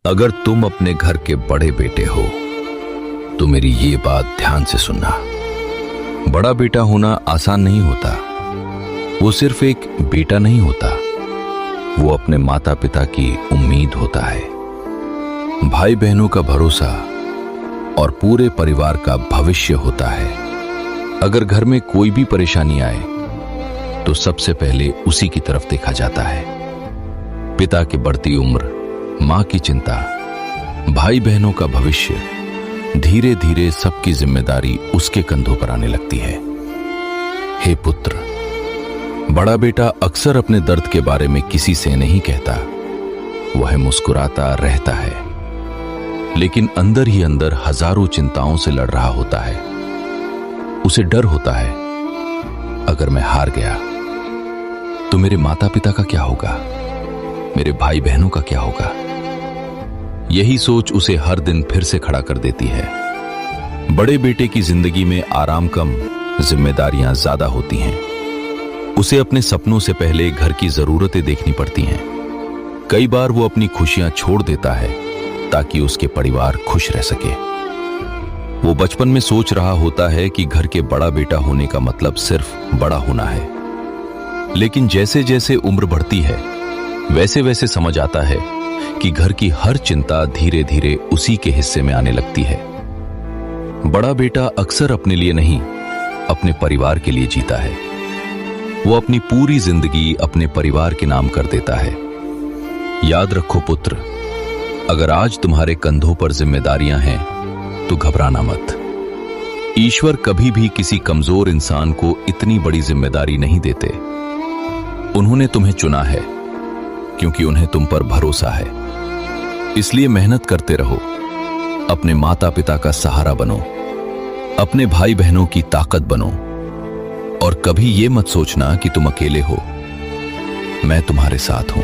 अगर तुम अपने घर के बड़े बेटे हो तो मेरी ये बात ध्यान से सुनना। बड़ा बेटा होना आसान नहीं होता। वो सिर्फ एक बेटा नहीं होता, वो अपने माता पिता की उम्मीद होता है, भाई बहनों का भरोसा और पूरे परिवार का भविष्य होता है। अगर घर में कोई भी परेशानी आए तो सबसे पहले उसी की तरफ देखा जाता है। पिता की बढ़ती उम्र, मां की चिंता, भाई बहनों का भविष्य, धीरे धीरे सबकी जिम्मेदारी उसके कंधों पर आने लगती है। हे पुत्र, बड़ा बेटा अक्सर अपने दर्द के बारे में किसी से नहीं कहता। वह मुस्कुराता रहता है, लेकिन अंदर ही अंदर हजारों चिंताओं से लड़ रहा होता है। उसे डर होता है, अगर मैं हार गया तो मेरे माता पिता का क्या होगा, मेरे भाई बहनों का क्या होगा। यही सोच उसे हर दिन फिर से खड़ा कर देती है। बड़े बेटे की जिंदगी में आराम कम, जिम्मेदारियां ज्यादा होती हैं। उसे अपने सपनों से पहले घर की जरूरतें देखनी पड़ती हैं। कई बार वो अपनी खुशियां छोड़ देता है ताकि उसके परिवार खुश रह सके। वो बचपन में सोच रहा होता है कि घर के बड़ा बेटा होने का मतलब सिर्फ बड़ा होना है, लेकिन जैसे जैसे उम्र बढ़ती है वैसे वैसे समझ आता है कि घर की हर चिंता धीरे धीरे उसी के हिस्से में आने लगती है। बड़ा बेटा अक्सर अपने लिए नहीं, अपने परिवार के लिए जीता है। वो अपनी पूरी जिंदगी अपने परिवार के नाम कर देता है। याद रखो पुत्र, अगर आज तुम्हारे कंधों पर जिम्मेदारियां हैं तो घबराना मत। ईश्वर कभी भी किसी कमजोर इंसान को इतनी बड़ी जिम्मेदारी नहीं देते। उन्होंने तुम्हें चुना है क्योंकि उन्हें तुम पर भरोसा है। इसलिए मेहनत करते रहो, अपने माता पिता का सहारा बनो, अपने भाई बहनों की ताकत बनो, और कभी ये मत सोचना कि तुम अकेले हो। मैं तुम्हारे साथ हूं।